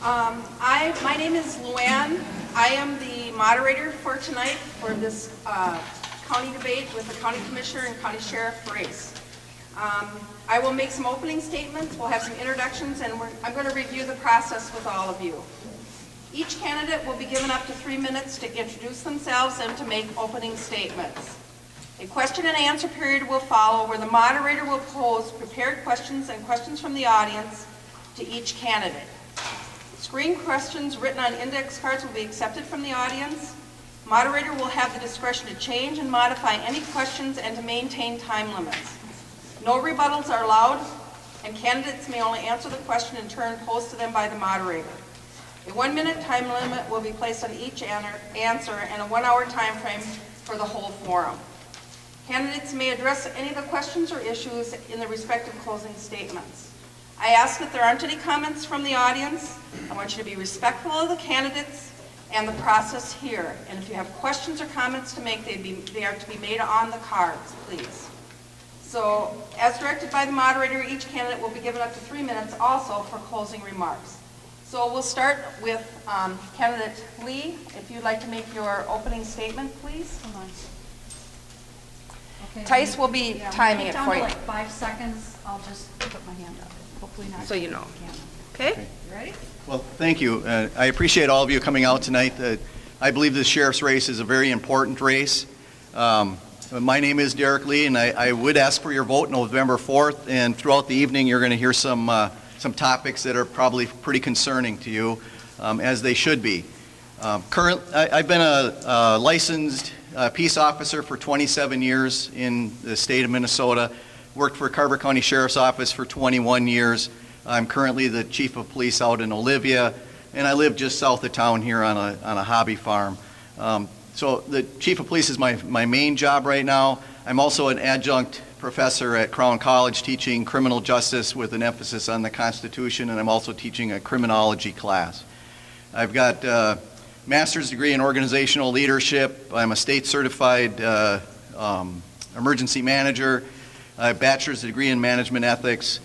My name is Luann. I am the moderator for tonight for this county debate with the county commissioner and county sheriff race. I will make some opening statements, we'll have some introductions, and I'm going to review the process with all of you. Each candidate will be given up to 3 minutes to introduce themselves and to make opening statements. A question and answer period will follow where the moderator will pose prepared questions and questions from the audience to each candidate. Screen questions written on index cards will be accepted from the audience. Moderator will have the discretion to change and modify any questions and to maintain time limits. No rebuttals are allowed, and candidates may only answer the question in turn posed to them by the moderator. A 1-minute time limit will be placed on each answer and a 1-hour time frame for the whole forum. Candidates may address any of the questions or issues in the respective closing statements. I ask that there aren't any comments from the audience. I want you to be respectful of the candidates and the process here. And if you have questions or comments to make, they are to be made on the cards, please. So, as directed by the moderator, each candidate will be given up to 3 minutes also for closing remarks. So we'll start with candidate Lee. If you'd like to make your opening statement, please. Hold on. Okay, Tice will be timing it for you. Down to like 5 seconds, I'll just put my hand up. Hopefully not. So you know. Okay? Okay? You ready? Well, thank you. I appreciate all of you coming out tonight. I believe the sheriff's race is a very important race. My name is Derek Lee, and I would ask for your vote November 4th. And throughout the evening, you're going to hear some topics that are probably pretty concerning to you, as they should be. I've been a licensed peace officer for 27 years in the state of Minnesota. Worked for Carver County Sheriff's Office for 21 years. I'm currently the chief of police out in Olivia, and I live just south of town here on a hobby farm. So the chief of police is my main job right now. I'm also an adjunct professor at Crown College teaching criminal justice with an emphasis on the Constitution, and I'm also teaching a criminology class. I've got a master's degree in organizational leadership. I'm a state certified emergency manager. I have a bachelor's degree in management ethics.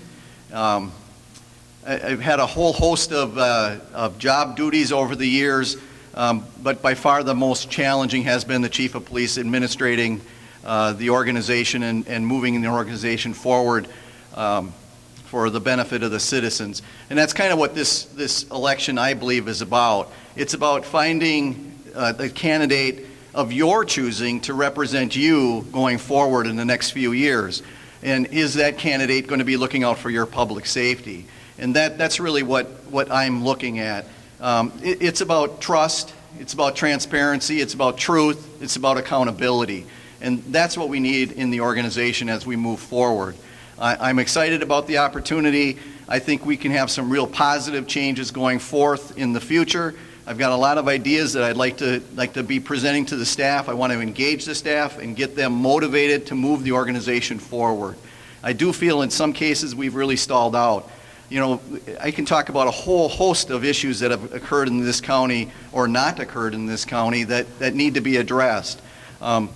I've had a whole host of job duties over the years, but by far the most challenging has been the chief of police administrating the organization and moving the organization forward for the benefit of the citizens. And that's kind of what this election, I believe, is about. It's about finding the candidate of your choosing to represent you going forward in the next few years. And is that candidate going to be looking out for your public safety? And that's really what I'm looking at. It's about trust, it's about transparency, it's about truth, it's about accountability. And that's what we need in the organization as we move forward. I'm excited about the opportunity. I think we can have some real positive changes going forth in the future. I've got a lot of ideas that I'd like to be presenting to the staff. I want to engage the staff and get them motivated to move the organization forward. I do feel in some cases we've really stalled out. You know, I can talk about a whole host of issues that have occurred in this county or not occurred in this county that need to be addressed. You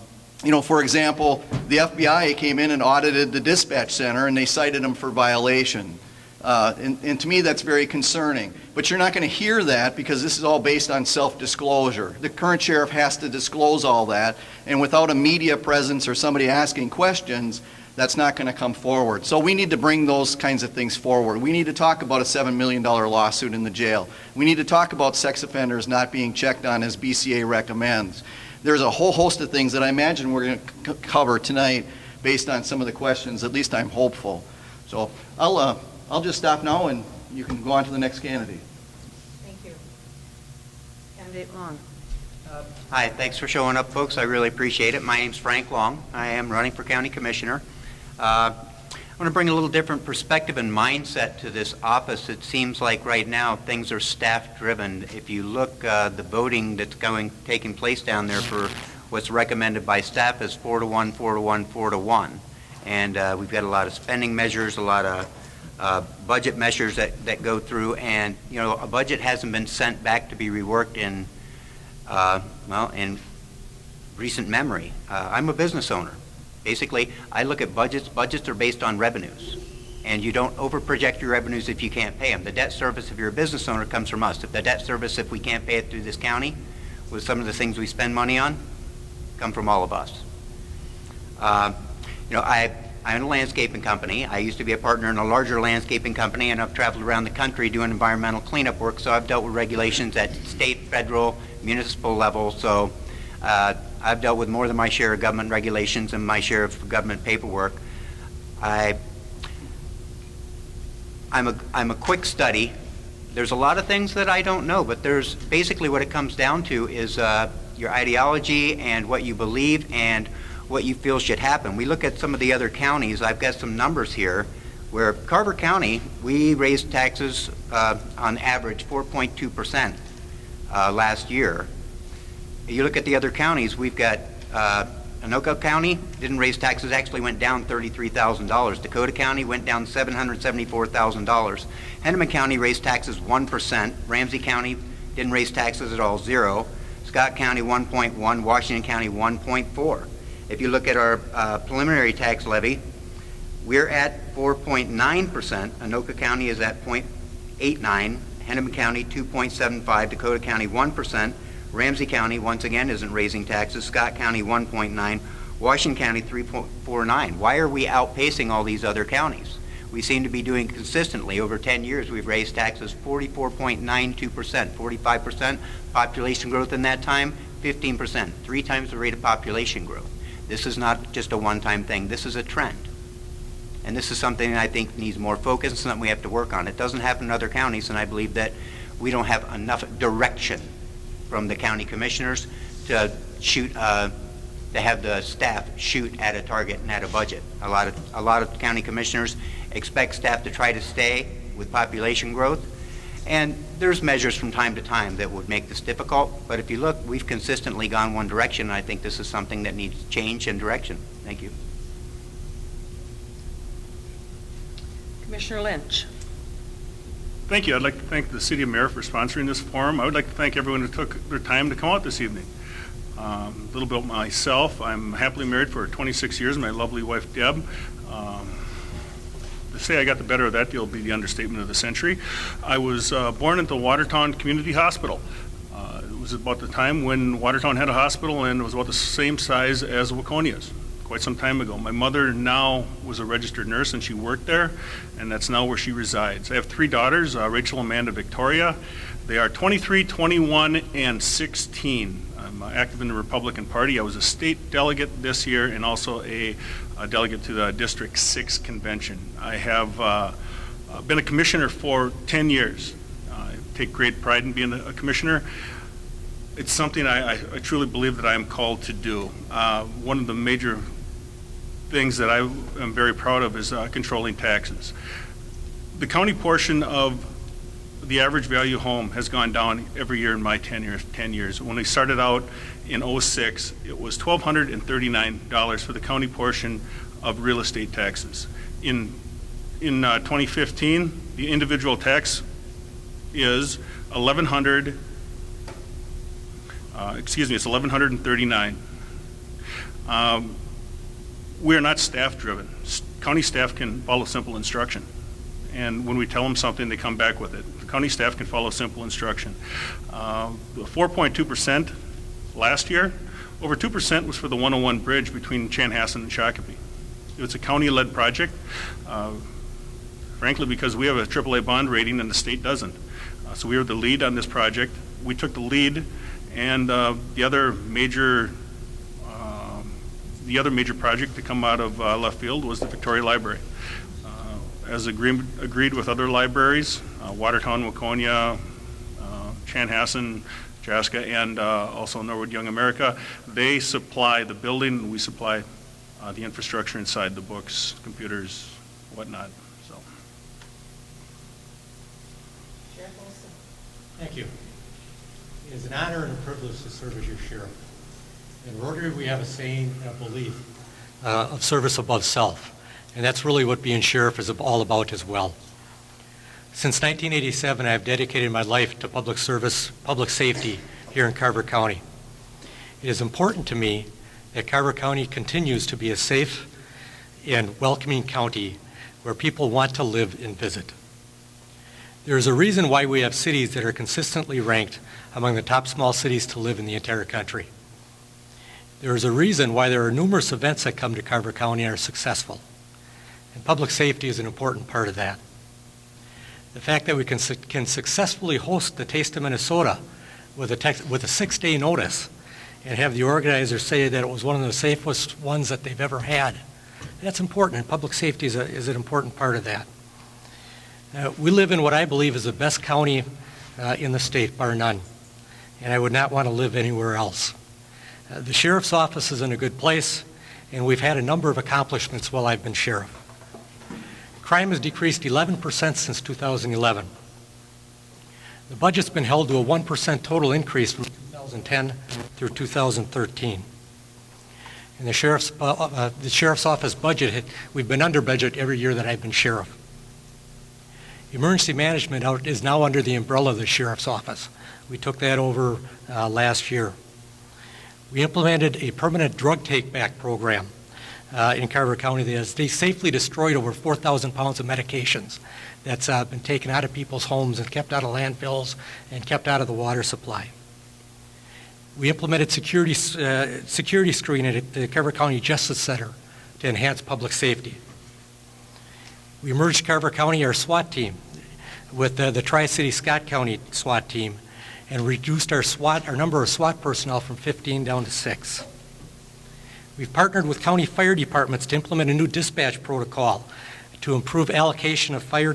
know, for example, the FBI came in and audited the dispatch center and they cited them for violation. And to me, that's very concerning. But you're not going to hear that because this is all based on self-disclosure. The current sheriff has to disclose all that, and without a media presence or somebody asking questions, that's not going to come forward. So we need to bring those kinds of things forward. We need to talk about a $7 million lawsuit in the jail. We need to talk about sex offenders not being checked on as BCA recommends. There's a whole host of things that I imagine we're going to cover tonight based on some of the questions. At least I'm hopeful. So I'll just stop now, and you can go on to the next candidate. Thank you. Candidate Long. Hi, thanks for showing up, folks. I really appreciate it. My name's Frank Long. I am running for county commissioner. I want to bring a little different perspective and mindset to this office. It seems like right now things are staff-driven. If you look, the voting that's taking place down there for what's recommended by staff is 4-1, 4-1, 4-1. And we've got a lot of spending measures, a lot of budget measures that go through, and you know, a budget hasn't been sent back to be reworked in in recent memory. I'm a business owner. Basically, I look at budgets. Budgets are based on revenues. and you don't overproject your revenues if you can't pay them. The debt service, if you're a business owner, comes from us. If the debt service, if we can't pay it through this county, with some of the things we spend money on, come from all of us. I own a landscaping company. I used to be a partner in a larger landscaping company, and I've traveled around the country doing environmental cleanup work, so I've dealt with regulations at state, federal, municipal level, so I've dealt with more than my share of government regulations and my share of government paperwork. I'm a quick study. There's a lot of things that I don't know, but there's basically what it comes down to is your ideology and what you believe and what you feel should happen. We look at some of the other counties. I've got some numbers here where Carver County, we raised taxes on average 4.2% last year. You look at the other counties, we've got Anoka County didn't raise taxes, actually went down $33,000. Dakota County went down $774,000. Hennepin County raised taxes 1%. Ramsey County didn't raise taxes at all, 0. Scott County 1.1, Washington County 1.4. If you look at our preliminary tax levy, we're at 4.9%. Anoka County is at 0.89. Hennepin County 2.75. Dakota County 1%. Ramsey County, once again, isn't raising taxes. Scott County 1.9. Washington County 3.49. Why are we outpacing all these other counties? We seem to be doing consistently. Over 10 years, we've raised taxes 44.92%, 45% population growth in that time, 15%, 3 times the rate of population growth. This is not just a one-time thing. This is a trend. And this is something that I think needs more focus and something we have to work on. It doesn't happen in other counties, and I believe that we don't have enough direction from the county commissioners to shoot, to have the staff shoot at a target and at a budget. A lot of county commissioners expect staff to try to stay with population growth, and there's measures from time to time that would make this difficult, but if you look, we've consistently gone one direction, and I think this is something that needs change and direction. Thank you. Commissioner Lynch. Thank you. I'd like to thank the City of Mayor for sponsoring this forum. I would like to thank everyone who took their time to come out this evening. A little bit about myself. I'm happily married for 26 years, my lovely wife, Deb. To say I got the better of that deal would be the understatement of the century. I was born at the Watertown Community Hospital. It was about the time when Watertown had a hospital, and it was about the same size as Waconia's, quite some time ago. My mother now was a registered nurse, and she worked there, and that's now where she resides. I have 3 daughters, Rachel, Amanda, Victoria. They are 23, 21, and 16. I'm active in the Republican Party. I was a state delegate this year and also a delegate to the District 6 convention. I have been a commissioner for 10 years. I take great pride in being a commissioner. It's something I truly believe that I am called to do. One of the major things that I am very proud of is controlling taxes. The county portion of the average value home has gone down every year in my 10 years. When we started out in '06, it was $1,239 for the county portion of real estate taxes. In 2015, the individual tax is it's $1,139. We are not staff driven. County staff can follow simple instruction. And when we tell them something, they come back with it. The county staff can follow simple instruction. The 4.2% last year, over 2% was for the 101 bridge between Chanhassen and Shakopee. It was a county-led project, frankly, because we have a AAA bond rating and the state doesn't. So we were the lead on this project. We took the lead, and the other major project to come out of left field was the Victoria Library. As agreed with other libraries, Watertown, Waconia, Chanhassen, Chaska, and also Norwood Young America, they supply the building, and we supply the infrastructure inside, the books, computers, whatnot. So. Sheriff Olson. Thank you. It is an honor and a privilege to serve as your sheriff. In Rotary, we have a saying, a belief of service above self. And that's really what being sheriff is all about as well. Since 1987, I have dedicated my life to public service, public safety here in Carver County. It is important to me that Carver County continues to be a safe and welcoming county where people want to live and visit. There is a reason why we have cities that are consistently ranked among the top small cities to live in the entire country. There is a reason why there are numerous events that come to Carver County and are successful. And public safety is an important part of that. The fact that we can successfully host the Taste of Minnesota with a 6-day notice and have the organizers say that it was one of the safest ones that they've ever had, that's important, and public safety is an important part of that. We live in what I believe is the best county in the state, bar none, and I would not want to live anywhere else. The sheriff's office is in a good place, and we've had a number of accomplishments while I've been sheriff. Crime has decreased 11% since 2011. The budget's been held to a 1% total increase from 2010 through 2013. And the sheriff's office budget, we've been under budget every year that I've been sheriff. Emergency management is now under the umbrella of the sheriff's office. We took that over last year. We implemented a permanent drug take-back program in Carver County that has safely destroyed over 4,000 pounds of medications that's been taken out of people's homes and kept out of landfills and kept out of the water supply. We implemented security screening at the Carver County Justice Center to enhance public safety. We merged Carver County, our SWAT team, with the Tri-City Scott County SWAT team and reduced our number of SWAT personnel from 15 down to 6. We've partnered with county fire departments to implement a new dispatch protocol to improve allocation of fire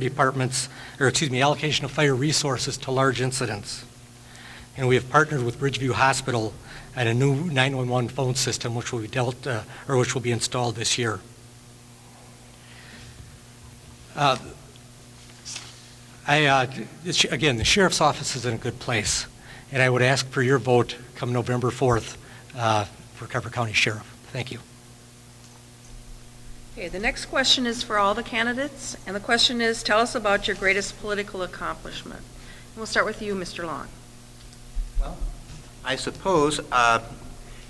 resources to large incidents. And we have partnered with Bridgeview Hospital on a new 911 phone system which will be installed this year. Again, the sheriff's office is in a good place, and I would ask for your vote come November 4th for Carver County Sheriff. Thank you. Okay, the next question is for all the candidates, and the question is, tell us about your greatest political accomplishment. And we'll start with you, Mr. Long. Well, I suppose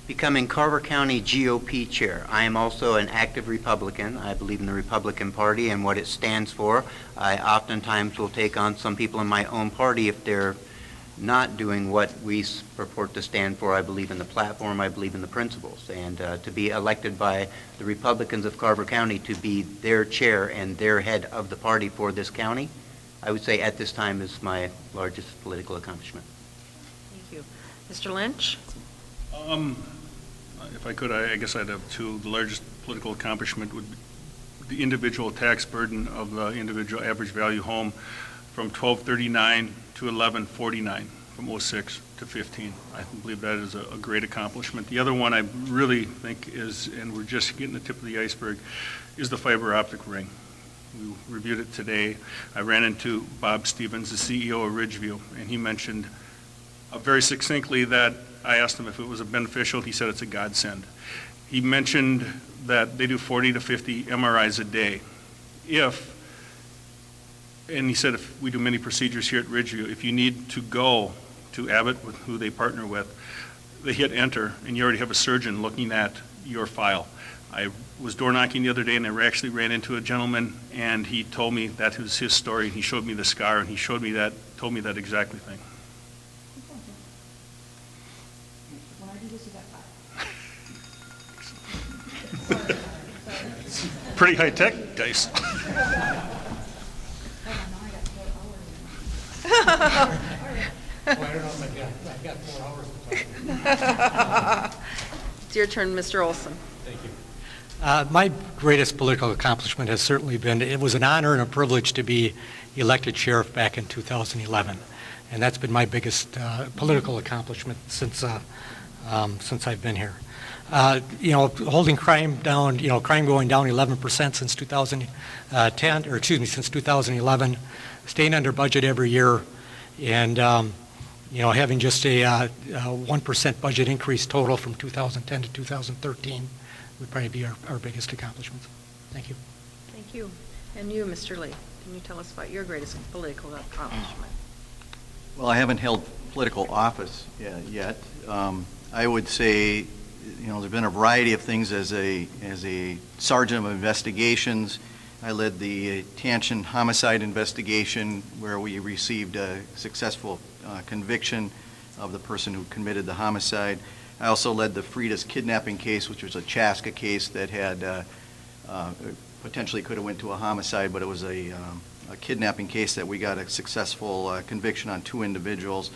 becoming Carver County GOP chair. I am also an active Republican. I believe in the Republican Party and what it stands for. I oftentimes will take on some people in my own party if they're not doing what we purport to stand for. I believe in the platform, I believe in the principles, and to be elected by the Republicans of Carver County to be their chair and their head of the party for this county, I would say at this time is my largest political accomplishment. Thank you. Mr. Lynch? If I could, I guess I'd have two. The largest political accomplishment would be the individual tax burden of the individual average value home from $1,239 to $1,149 from 06 to 15. I believe that is a great accomplishment. The other one I really think is, and we're just getting the tip of the iceberg, is the fiber optic ring. We reviewed it today. I ran into Bob Stevens, the CEO of Ridgeview, and he mentioned very succinctly that I asked him if it was a beneficial. He said it's a godsend. He mentioned that they do 40 to 50 MRIs a day. And he said if we do many procedures here at Ridgeview, if you need to go to Abbott, with who they partner with, they hit enter, and you already have a surgeon looking at your file. I was door knocking the other day, and I actually ran into a gentleman, and he told me that was his story. He showed me the scar, and he told me that exactly thing. Pretty high tech, guys. It's your turn, Mr. Olson. Thank you. My greatest political accomplishment has certainly been, it was an honor and a privilege to be elected sheriff back in 2011. And that's been my biggest political accomplishment since I've been here. Holding crime down, crime going down 11% since 2011, staying under budget every year, and having just a 1% budget increase total from 2010 to 2013 would probably be our biggest accomplishments. Thank you. Thank you. And you, Mr. Lee, can you tell us about your greatest political accomplishment? Well, I haven't held political office yet. I would say, there's been a variety of things as a sergeant of investigations. I led the Tanchen homicide investigation where we received a successful conviction of the person who committed the homicide. I also led the Frida's kidnapping case, which was a Chaska case that had potentially could have went to a homicide, but it was a kidnapping case that we got a successful conviction on 2 individuals.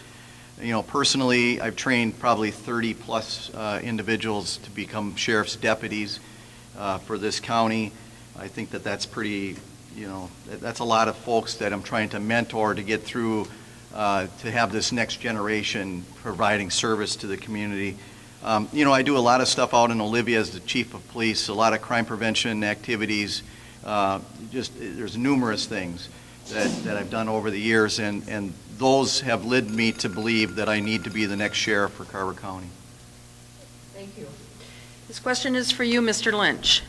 You know, personally, I've trained probably 30 plus individuals to become sheriff's deputies for this county. I think that that's pretty, you know, that's a lot of folks that I'm trying to mentor to get through to have this next generation providing service to the community. You know, I do a lot of stuff out in Olivia as the chief of police, a lot of crime prevention activities. There's numerous things that I've done over the years, and those have led me to believe that I need to be the next sheriff for Carver County. Thank you. This question is for you, Mr. Lynch.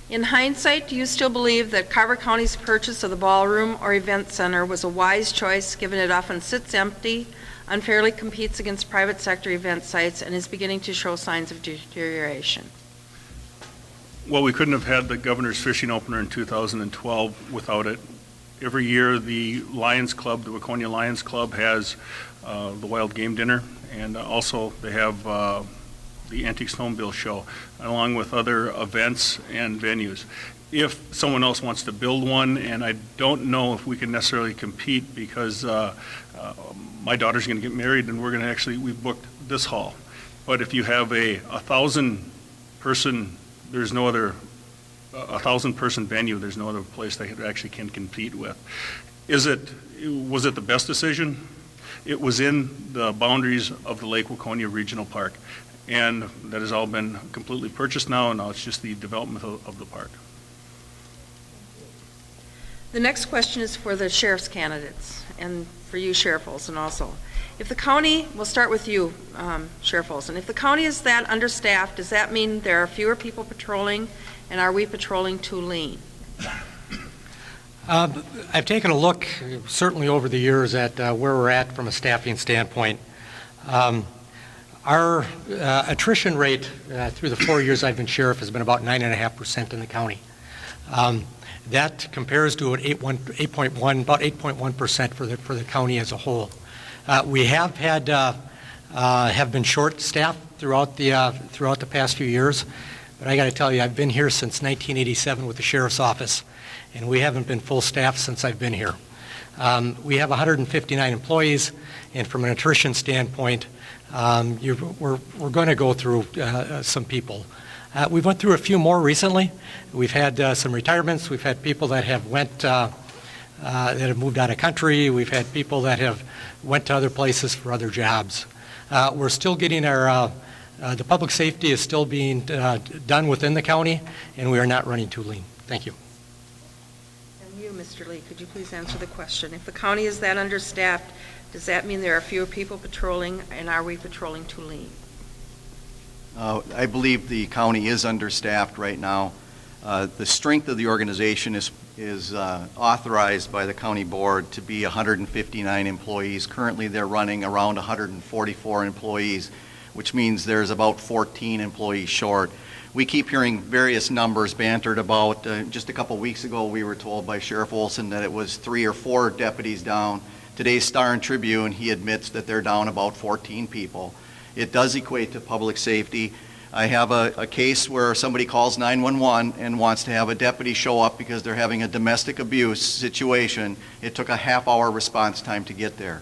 In hindsight, do you still believe that Carver County's purchase of the ballroom or event center was a wise choice, given it often sits empty, unfairly competes against private sector event sites, and is beginning to show signs of deterioration? Well, we couldn't have had the Governor's Fishing Opener in 2012 without it. Every year, the Lions Club, the Waconia Lions Club, has the Wild Game Dinner, and also they have the Antique Snowmobile Show, along with other events and venues. If someone else wants to build one, and I don't know if we can necessarily compete because my daughter's going to get married, and we've booked this hall. But if you have a 1,000-person, there's no other. A 1,000-person venue, there's no other place they actually can compete with. Was it the best decision? It was in the boundaries of the Lake Waconia Regional Park, and that has all been completely purchased now, and now it's just the development of the park. The next question is for the sheriff's candidates, and for you, Sheriff Olson, also. If the county, we'll start with you, Sheriff Olson. If the county is that understaffed, does that mean there are fewer people patrolling, and are we patrolling too lean? I've taken a look, certainly over the years, at where we're at from a staffing standpoint. Our attrition rate through the 4 years I've been sheriff has been about 9.5% in the county. That compares to an 8.1% for the county as a whole. We have been short-staffed throughout the past few years. But I got to tell you, I've been here since 1987 with the Sheriff's Office, and we haven't been full staff since I've been here. We have 159 employees, and from an attrition standpoint, we're going to go through some people. We've went through a few more recently. We've had some retirements. We've had people that have moved out of country. We've had people that have went to other places for other jobs. We're still getting the public safety is still being done within the county, and we are not running too lean. Thank you. And you, Mr. Lee, could you please answer the question? If the county is that understaffed, does that mean there are fewer people patrolling, and are we patrolling too lean? I believe the county is understaffed right now. The strength of the organization is authorized by the county board to be 159 employees. Currently, they're running around 144 employees, which means there's about 14 employees short. We keep hearing various numbers bantered about. Just a couple weeks ago, we were told by Sheriff Olson that it was 3 or 4 deputies down. Today's Star and Tribune, he admits that they're down about 14 people. It does equate to public safety. I have a case where somebody calls 911 and wants to have a deputy show up because they're having a domestic abuse situation. It took a half-hour response time to get there.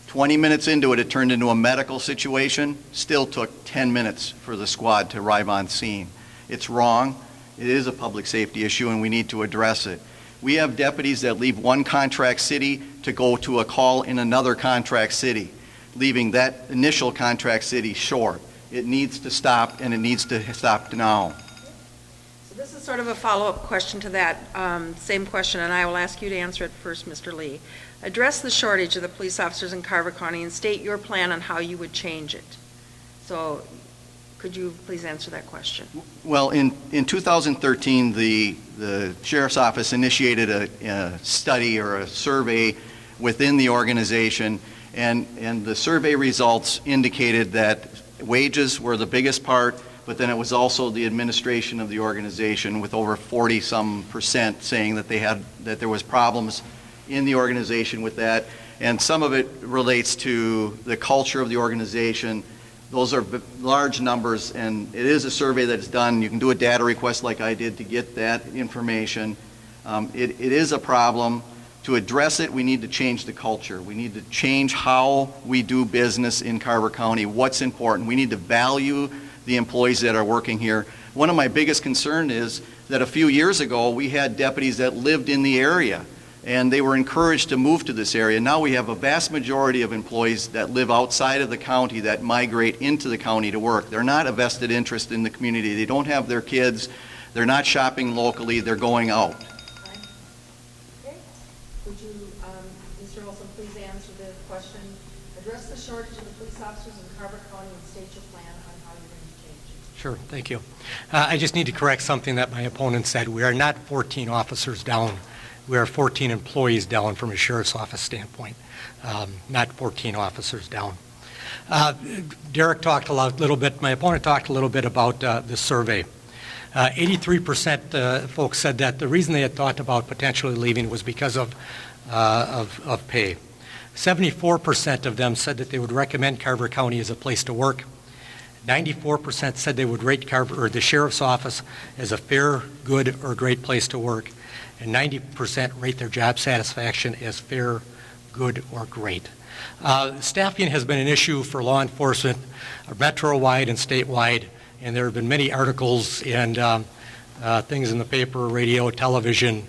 20 minutes into it, it turned into a medical situation. Still took 10 minutes for the squad to arrive on scene. It's wrong. It is a public safety issue, and we need to address it. We have deputies that leave one contract city to go to a call in another contract city, leaving that initial contract city short. It needs to stop, and it needs to stop now. So this is sort of a follow-up question to that same question, and I will ask you to answer it first, Mr. Lee. Address the shortage of the police officers in Carver County and state your plan on how you would change it. So could you please answer that question? Well, in 2013, the Sheriff's Office initiated a study or a survey within the organization, and the survey results indicated that wages were the biggest part, but then it was also the administration of the organization, with over 40-some% saying that there was problems in the organization with that. And some of it relates to the culture of the organization. Those are large numbers, and it is a survey that's done. You can do a data request like I did to get that information. It is a problem. To address it, we need to change the culture. We need to change how we do business in Carver County, what's important. We need to value the employees that are working here. One of my biggest concerns is that a few years ago, we had deputies that lived in the area, and they were encouraged to move to this area. Now we have a vast majority of employees that live outside of the county that migrate into the county to work. They're not a vested interest in the community. They don't have their kids. They're not shopping locally. They're going out. Okay. Would you, Mr. Olson, please answer the question? Address the shortage of the police officers in Carver County and state your plan on how you're going to change it. Sure, thank you. I just need to correct something that my opponent said. We are not 14 officers down. We are 14 employees down from a sheriff's office standpoint, not 14 officers down. Derek talked a little bit, my opponent talked a little bit about the survey. 83% folks said that the reason they had thought about potentially leaving was because of pay. 74% of them said that they would recommend Carver County as a place to work. 94% said they would rate Carver or the sheriff's office as a fair, good, or great place to work. And 90% rate their job satisfaction as fair, good, or great. Staffing has been an issue for law enforcement metro-wide and statewide, and there have been many articles and things in the paper, radio, television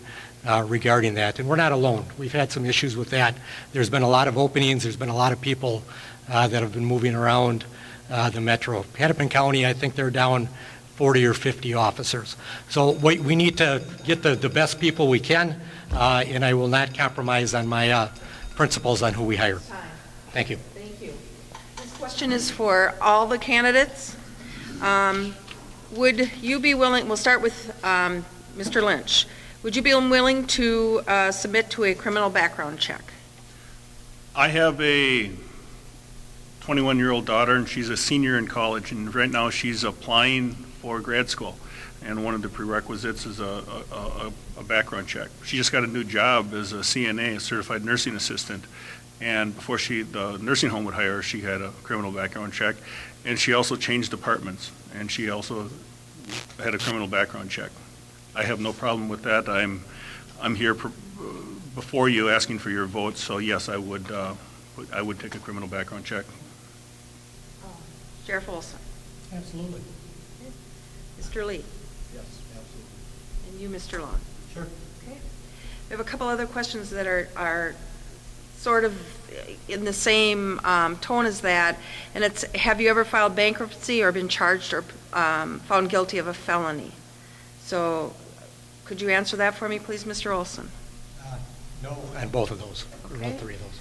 regarding that. And we're not alone. We've had some issues with that. There's been a lot of openings. There's been a lot of people that have been moving around the metro. Hennepin County, I think they're down 40 or 50 officers. So we need to get the best people we can, and I will not compromise on my principles on who we hire. Thank you. Thank you. This question is for all the candidates. Would you be willing, we'll start with Mr. Lynch. Would you be willing to submit to a criminal background check? I have a 21-year-old daughter, and she's a senior in college, and right now she's applying for grad school. And one of the prerequisites is a background check. She just got a new job as a CNA, a certified nursing assistant. And before the nursing home would hire her, she had a criminal background check. And she also changed departments, and she also had a criminal background check. I have no problem with that. I'm here before you asking for your vote, so yes, I would take a criminal background check. Sheriff Olson. Absolutely. Mr. Lee. Yes, absolutely. And you, Mr. Long. Sure. Okay. We have a couple other questions that are sort of in the same tone as that, and it's, have you ever filed bankruptcy or been charged or found guilty of a felony? So could you answer that for me, please, Mr. Olson? No. And both of those, Okay. all three of those.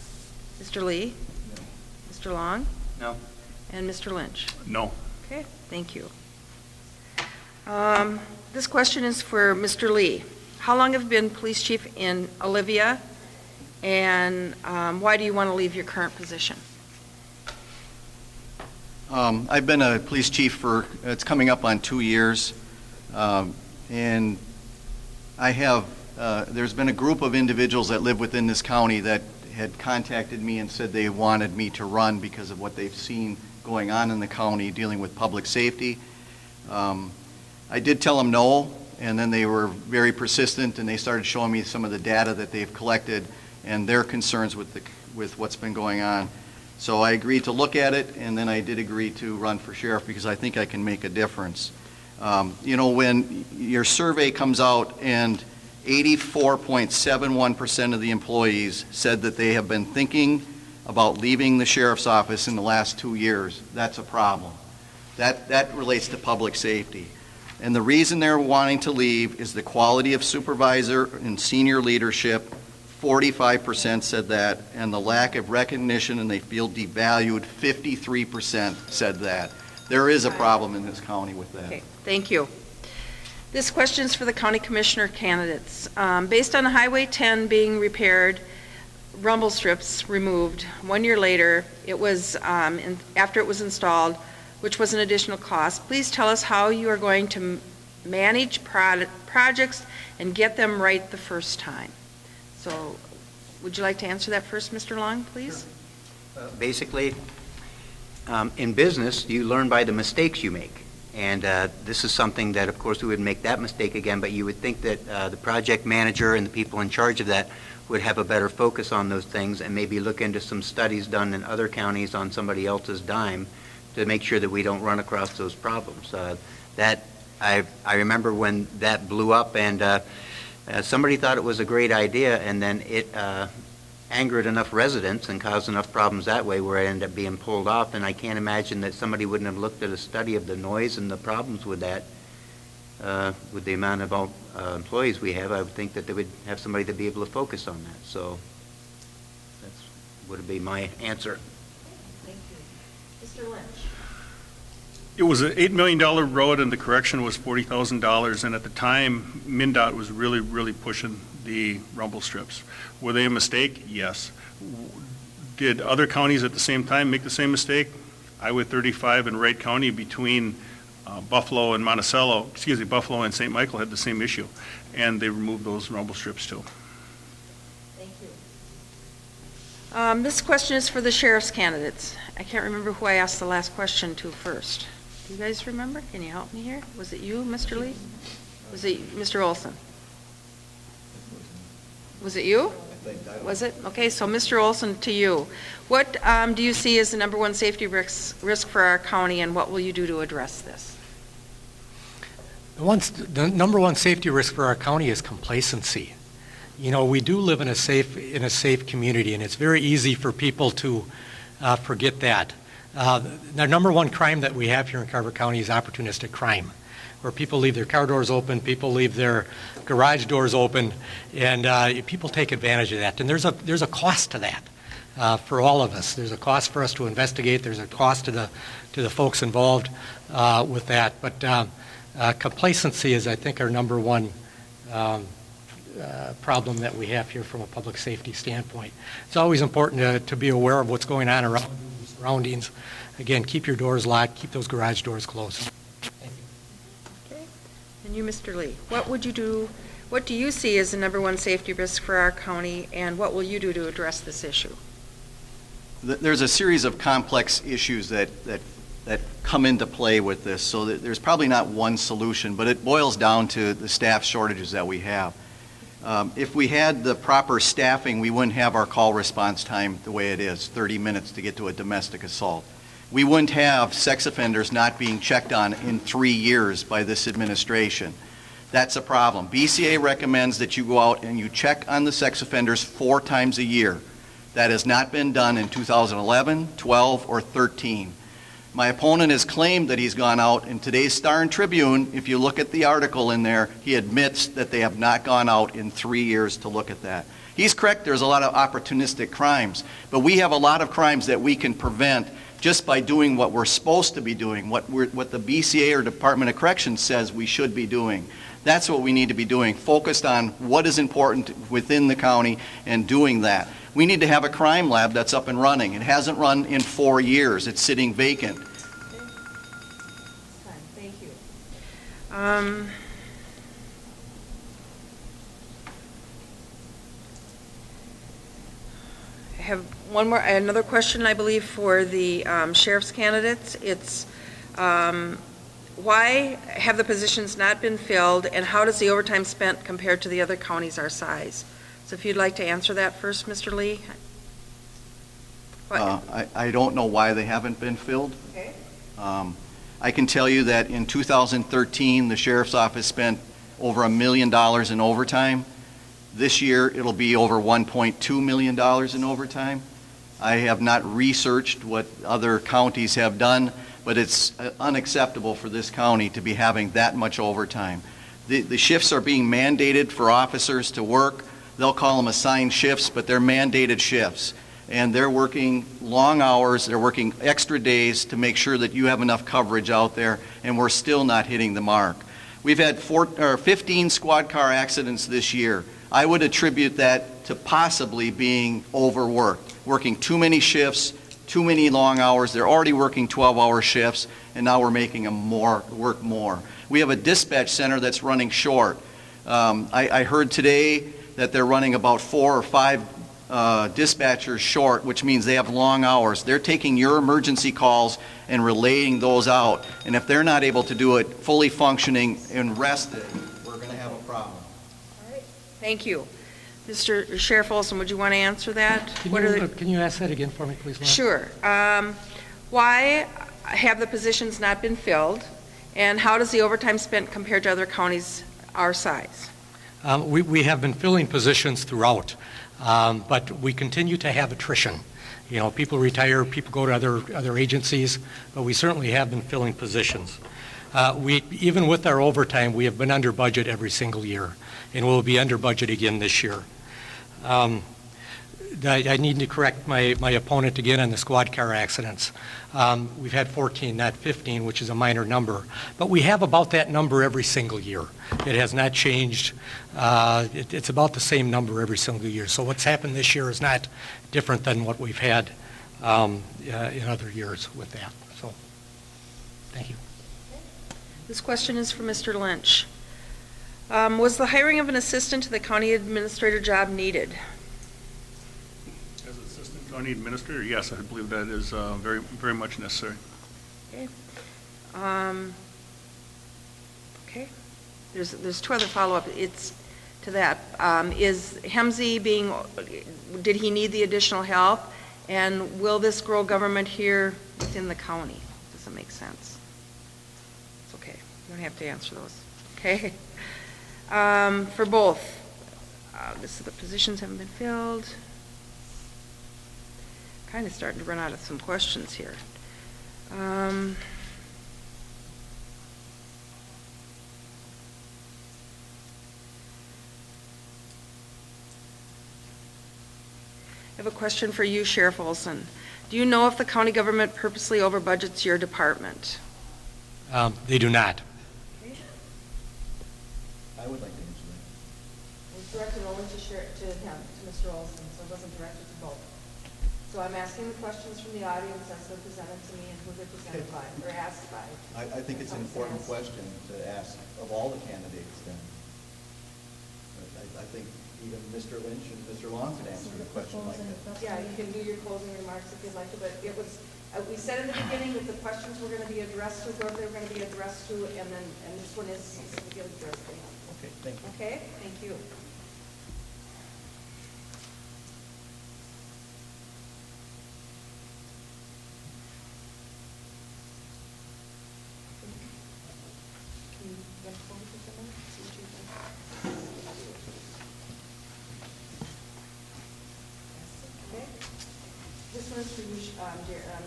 Mr. Lee? No. Mr. Long? No. And Mr. Lynch? No. Okay, thank you. This question is for Mr. Lee. How long have you been police chief in Olivia, and why do you want to leave your current position? I've been a police chief for, it's coming up on 2 years, and I have, there's been a group of individuals that live within this county that had contacted me and said they wanted me to run because of what they've seen going on in the county dealing with public safety. I did tell them no, and then they were very persistent, and they started showing me some of the data that they've collected and their concerns with what's been going on. So I agreed to look at it, and then I did agree to run for sheriff because I think I can make a difference. You know, when your survey comes out and 84.71% of the employees said that they have been thinking about leaving the sheriff's office in the last 2 years, that's a problem. That relates to public safety. And the reason they're wanting to leave is the quality of supervisor and senior leadership. 45% said that, and the lack of recognition, and they feel devalued. 53% said that. There is a problem in this county with that. Okay, thank you. This question is for the county commissioner candidates. Based on Highway 10 being repaired, rumble strips removed, 1 year later, it was, after it was installed, which was an additional cost. Please tell us how you are going to manage projects and get them right the first time. So, would you like to answer that first, Mr. Long, please? Basically, in business, you learn by the mistakes you make. And this is something that, of course, we would make that mistake again, but you would think that the project manager and the people in charge of that would have a better focus on those things and maybe look into some studies done in other counties on somebody else's dime to make sure that we don't run across those problems. I remember when that blew up and somebody thought it was a great idea, and then it angered enough residents and caused enough problems that way where it ended up being pulled off. And I can't imagine that somebody wouldn't have looked at a study of the noise and the problems with that. With the amount of employees we have, I would think that they would have somebody to be able to focus on that. So that would be my answer. Thank you. Mr. Lynch. It was an $8 million road, and the correction was $40,000. And at the time, MnDOT was really, really pushing the rumble strips. Were they a mistake? Yes. Did other counties at the same time make the same mistake? Highway 35 in Wright County between Buffalo and Buffalo and St. Michael had the same issue, and they removed those rumble strips too. Thank you. This question is for the sheriff's candidates. I can't remember who I asked the last question to first. Do you guys remember? Can you help me here? Was it you, Mr. Lee? Was it Mr. Olson? Was it you? Was it? Okay, so Mr. Olson, to you. What do you see as the number one safety risk for our county, and what will you do to address this? The number one safety risk for our county is complacency. You know, we do live in a safe community, and it's very easy for people to forget that. The number one crime that we have here in Carver County is opportunistic crime, where people leave their car doors open, people leave their garage doors open, and people take advantage of that. And there's a cost to that for all of us. There's a cost for us to investigate. There's a cost to the folks involved with that. But complacency is, I think, our number one problem that we have here from a public safety standpoint. It's always important to be aware of what's going on around your surroundings. Again, keep your doors locked, keep those garage doors closed. Okay. And you, Mr. Lee, what do you see as the number one safety risk for our county, and what will you do to address this issue? There's a series of complex issues that come into play with this, so that there's probably not one solution, but it boils down to the staff shortages that we have. If we had the proper staffing, we wouldn't have our call response time the way it is, 30 minutes to get to a domestic assault. We wouldn't have sex offenders not being checked on in 3 years by this administration. That's a problem. BCA recommends that you go out and you check on the sex offenders 4 times a year. That has not been done in 2011, 12, or 13. My opponent has claimed that he's gone out. In today's Star and Tribune, if you look at the article in there, he admits that they have not gone out in 3 years to look at that. He's correct, there's a lot of opportunistic crimes, but we have a lot of crimes that we can prevent just by doing what we're supposed to be doing, what the BCA or Department of Corrections says we should be doing. That's what we need to be doing, focused on what is important within the county and doing that. We need to have a crime lab that's up and running. It hasn't run in 4 years. It's sitting vacant. Thank you. I have another question, I believe, for the sheriff's candidates. It's why have the positions not been filled, and how does the overtime spent compare to the other counties our size? So if you'd like to answer that first, Mr. Lee. I don't know why they haven't been filled. Okay. I can tell you that in 2013, the Sheriff's Office spent over $1 million in overtime. This year, it'll be over $1.2 million in overtime. I have not researched what other counties have done, but it's unacceptable for this county to be having that much overtime. The shifts are being mandated for officers to work. They'll call them assigned shifts, but they're mandated shifts. And they're working long hours, they're working extra days to make sure that you have enough coverage out there, and we're still not hitting the mark. We've had 15 squad car accidents this year. I would attribute that to possibly being overworked, working too many shifts, too many long hours. They're already working 12-hour shifts, and now we're making them work more. We have a dispatch center that's running short. I heard today that they're running about 4 or 5 dispatchers short, which means they have long hours. They're taking your emergency calls and relaying those out. And if they're not able to do it fully functioning and rested, we're going to have a problem. All right. Thank you. Mr. Sheriff Olson, would you want to answer that? Can you ask that again for me, please, Lynn? Sure. Why have the positions not been filled, and how does the overtime spent compare to other counties our size? We have been filling positions throughout, but we continue to have attrition. You know, people retire, people go to other agencies, but we certainly have been filling positions. Even with our overtime, we have been under budget every single year, and we'll be under budget again this year. I need to correct my opponent again on the squad car accidents. We've had 14, not 15, which is a minor number. But we have about that number every single year. It has not changed. It's about the same number every single year. So what's happened this year is not different than what we've had in other years with that. So, thank you. This question is for Mr. Lynch. Was the hiring of an assistant to the county administrator job needed? As Assistant County Administrator, yes, I believe that is very, very much necessary. Okay. Okay. There's 2 other follow-up. It's to that. Is Hemsey did he need the additional help? And will this grow government here within the county? Does it make sense? It's okay. You don't have to answer those. Okay. For both, the positions haven't been filled. Kind of starting to run out of some questions here. I have a question for you, Sheriff Olson. Do you know if the county government purposely over budgets your department? They do not. I would like to answer that. It was directed only to him, to Mr. Olson, so it wasn't directed to both. So I'm asking the questions from the audience as they're presented to me and who they're presented by, or asked by. I think it's an important question to ask of all the candidates then. I think even Mr. Lynch and Mr. Long could answer a question like that. Yeah, you can do your closing remarks if you'd like to, but it was, we said in the beginning that the questions were going to be addressed to whoever they were going to be addressed to, and this one is specifically addressed to him. Okay, thank you. Okay, thank you. Can you get forward with the minute? See what you think. Okay. This one is for you,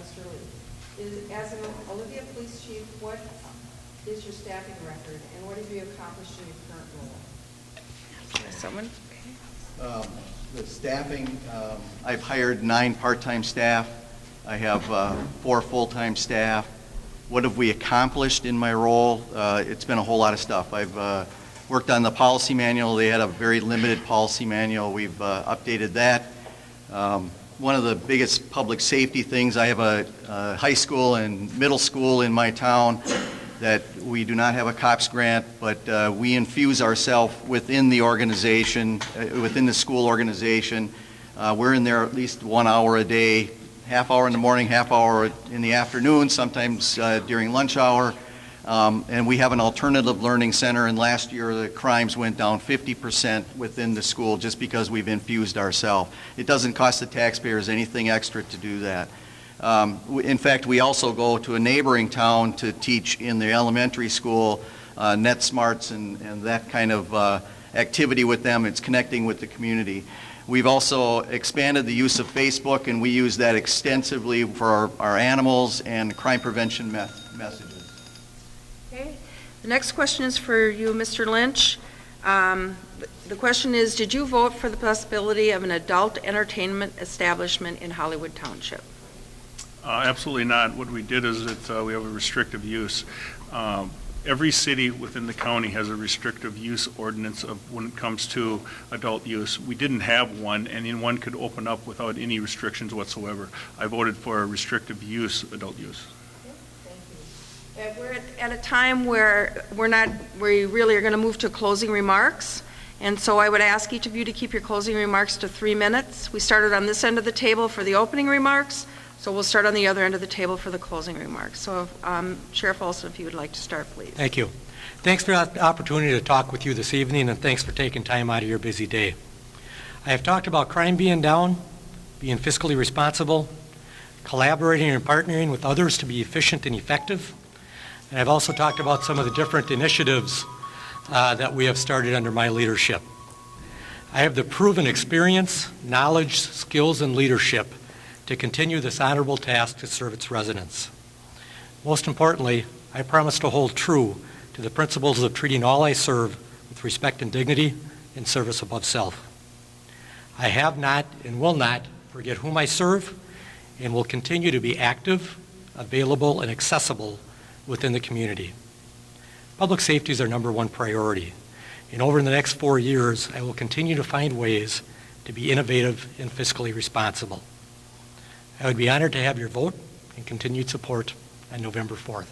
Mr. Lee. As an Olivia Police Chief, what is your staffing record, and what have you accomplished in your current role? Someone? Okay. The staffing, I've hired 9 part-time staff. I have 4 full-time staff. What have we accomplished in my role? It's been a whole lot of stuff. I've worked on the policy manual. They had a very limited policy manual. We've updated that. One of the biggest public safety things, I have a high school and middle school in my town that we do not have a COPS grant, but we infuse ourselves within the organization, within the school organization. We're in there at least 1 hour a day, half hour in the morning, half hour in the afternoon, sometimes during lunch hour. And we have an alternative learning center, and last year the crimes went down 50% within the school just because we've infused ourselves. It doesn't cost the taxpayers anything extra to do that. In fact, we also go to a neighboring town to teach in the elementary school net smarts and that kind of activity with them. It's connecting with the community. We've also expanded the use of Facebook, and we use that extensively for our animals and crime prevention messages. Okay. The next question is for you, Mr. Lynch. The question is, did you vote for the possibility of an adult entertainment establishment in Hollywood Township? Absolutely not. What we did is that we have a restrictive use. every city within the county has a restrictive use ordinance of when it comes to adult use. We didn't have one, and then one could open up without any restrictions whatsoever. I voted for a restrictive use adult use. We're at a time where we really are going to move to closing remarks. And so I would ask each of you to keep your closing remarks to 3 minutes. We started on this end of the table for the opening remarks, so we'll start on the other end of the table for the closing remarks. So Sheriff Olson, if you would like to start, please. Thank you. Thanks for the opportunity to talk with you this evening, and thanks for taking time out of your busy day. I have talked about crime being down, being fiscally responsible, collaborating and partnering with others to be efficient and effective, and I've also talked about some of the different initiatives that we have started under my leadership. I have the proven experience, knowledge, skills, and leadership to continue this honorable task to serve its residents. Most importantly, I promise to hold true to the principles of treating all I serve with respect and dignity and service above self. I have not and will not forget whom I serve and will continue to be active, available, and accessible within the community. Public safety is our number one priority, and over the next 4 years, I will continue to find ways to be innovative and fiscally responsible. I would be honored to have your vote and continued support on November 4th.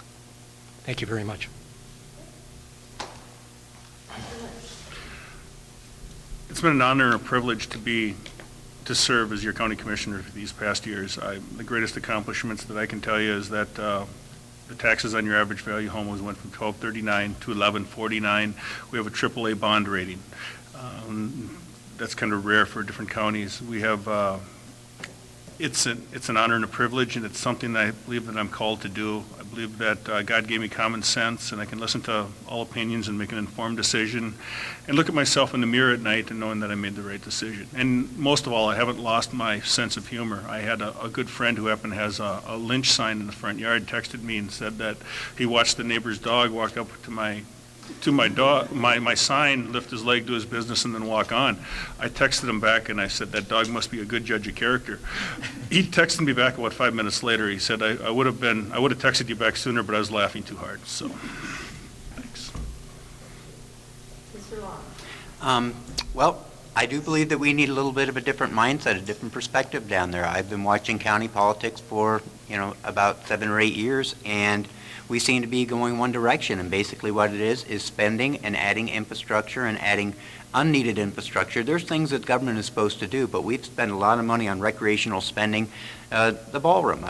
Thank you very much. It's been an honor and a privilege to serve as your county commissioner for these past years. The greatest accomplishments that I can tell you is that the taxes on your average value home went from $1,239 to $1,149. We have a AAA bond rating. That's kind of rare for different counties. We have. It's an honor and a privilege, and it's something that I believe that I'm called to do. I believe that God gave me common sense, and I can listen to all opinions and make an informed decision, and look at myself in the mirror at night and knowing that I made the right decision. And most of all, I haven't lost my sense of humor. I had a good friend who happened to has a Lynch sign in the front yard, texted me and said that he watched the neighbor's dog walk up to my sign, lift his leg, do his business, and then walk on. I texted him back and I said, that dog must be a good judge of character. He texted me back about 5 minutes later. He said, I would have texted you back sooner, but I was laughing too hard. So, thanks. Mr. Long. Well, I do believe that we need a little bit of a different mindset, a different perspective down there. I've been watching county politics for, about 7 or 8 years, and we seem to be going one direction, and basically what it is spending and adding infrastructure and adding unneeded infrastructure. There's things that government is supposed to do, but we've spent a lot of money on recreational spending. The ballroom,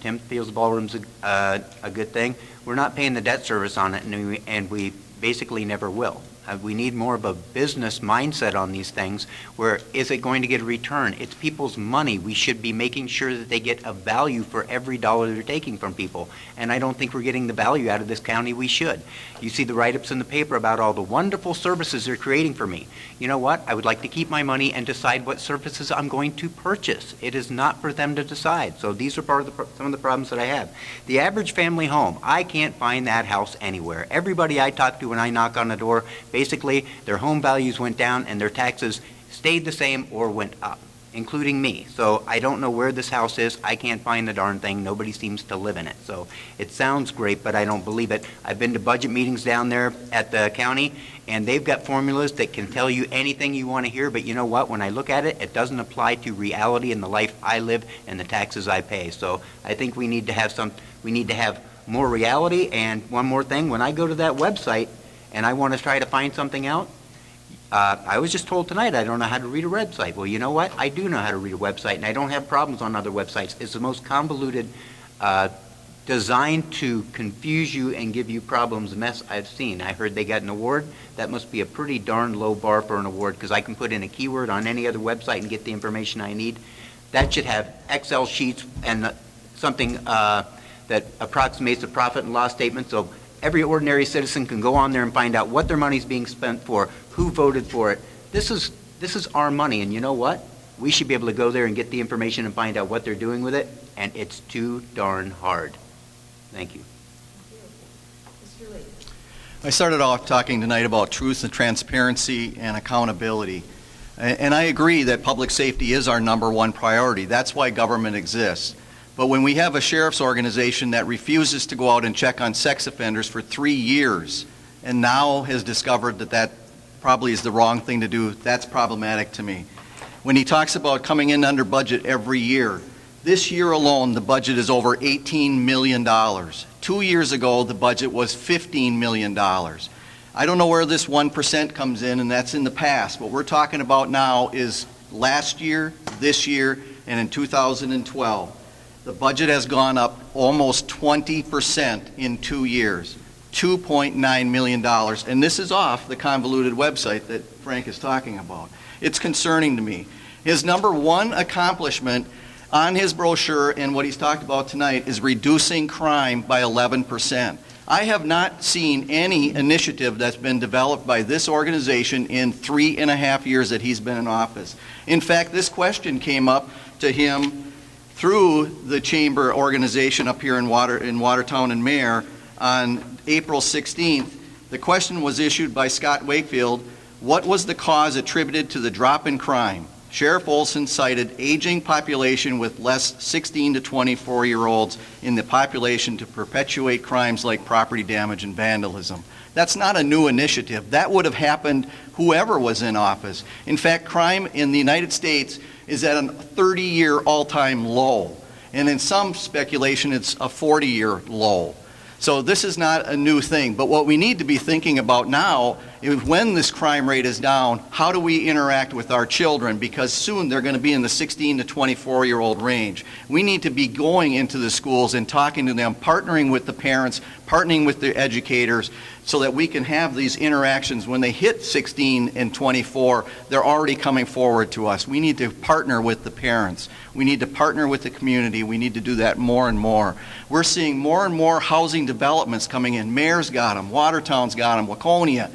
Tim feels the ballroom's a good thing. We're not paying the debt service on it, and we basically never will. We need more of a business mindset on these things, where is it going to get a return? It's people's money. We should be making sure that they get a value for every dollar they're taking from people. And I don't think we're getting the value out of this county we should. You see the write-ups in the paper about all the wonderful services they're creating for me. You know what? I would like to keep my money and decide what services I'm going to purchase. It is not for them to decide. So these are some of the problems that I have. The average family home, I can't find that house anywhere. Everybody I talk to when I knock on the door, basically, their home values went down and their taxes stayed the same or went up, including me. So I don't know where this house is. I can't find the darn thing. Nobody seems to live in it. So it sounds great, but I don't believe it. I've been to budget meetings down there at the county, and they've got formulas that can tell you anything you want to hear, but you know what? When I look at it, it doesn't apply to reality and the life I live and the taxes I pay. So I think we need to have more reality. And one more thing, when I go to that website, and I want to try to find something out, I was just told tonight I don't know how to read a website. Well, you know what? I do know how to read a website, and I don't have problems on other websites. It's the most convoluted, designed to confuse you and give you problems mess I've seen. I heard they got an award. That must be a pretty darn low bar for an award, because I can put in a keyword on any other website and get the information I need. That should have Excel sheets and something that approximates the profit and loss statement, so every ordinary citizen can go on there and find out what their money's being spent for, who voted for it. This is our money, and you know what? We should be able to go there and get the information and find out what they're doing with it, and it's too darn hard. Thank you. Mr. Lee. I started off talking tonight about truth and transparency and accountability. And I agree that public safety is our number one priority. That's why government exists. But when we have a sheriff's organization that refuses to go out and check on sex offenders for 3 years and now has discovered that that probably is the wrong thing to do, that's problematic to me. When he talks about coming in under budget every year, this year alone the budget is over $18 million. 2 years ago the budget was $15 million. I don't know where this 1% comes in, and that's in the past. What we're talking about now is last year, this year, and in 2012. The budget has gone up almost 20% in 2 years, $2.9 million. And this is off the convoluted website that Frank is talking about. It's concerning to me. His number one accomplishment on his brochure and what he's talked about tonight is reducing crime by 11%. I have not seen any initiative that's been developed by this organization in 3.5 years that he's been in office. In fact, this question came up to him through the chamber organization up here in Watertown and Mayor on April 16th. The question was issued by Scott Wakefield: what was the cause attributed to the drop in crime? Sheriff Olson cited aging population with less 16 to 24-year-olds in the population to perpetuate crimes like property damage and vandalism. That's not a new initiative. That would have happened whoever was in office. In fact, crime in the United States is at a 30-year all-time low. And in some speculation, it's a 40-year low. So this is not a new thing. But what we need to be thinking about now is when this crime rate is down, how do we interact with our children? Because soon they're going to be in the 16 to 24-year-old range. We need to be going into the schools and talking to them, partnering with the parents, partnering with the educators, so that we can have these interactions. When they hit 16 and 24, they're already coming forward to us. We need to partner with the parents. We need to partner with the community. We need to do that more and more. We're seeing more and more housing developments coming in. Mayor's got them, Watertown's got them, Waconia,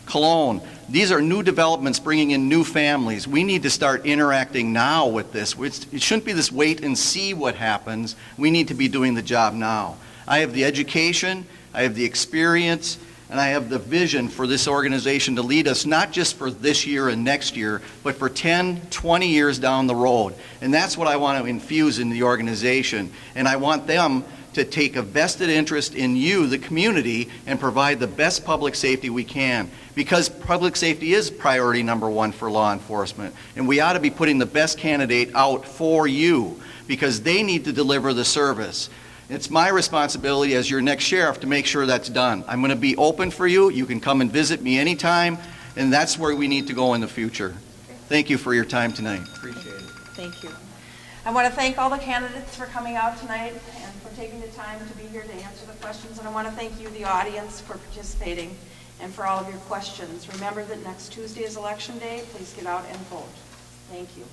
Cologne. These are new developments bringing in new families. We need to start interacting now with this. It shouldn't be this wait and see what happens. We need to be doing the job now. I have the education, I have the experience, and I have the vision for this organization to lead us not just for this year and next year, but for 10, 20 years down the road. And that's what I want to infuse in the organization. And I want them to take a vested interest in you, the community, and provide the best public safety we can. Because public safety is priority number one for law enforcement. And we ought to be putting the best candidate out for you, because they need to deliver the service. It's my responsibility as your next sheriff to make sure that's done. I'm going to be open for you. You can come and visit me anytime, and that's where we need to go in the future. Thank you for your time tonight. Appreciate it. Thank you. I want to thank all the candidates for coming out tonight and for taking the time to be here to answer the questions. And I want to thank you, the audience, for participating and for all of your questions. Remember that next Tuesday is Election Day. Please get out and vote. Thank you.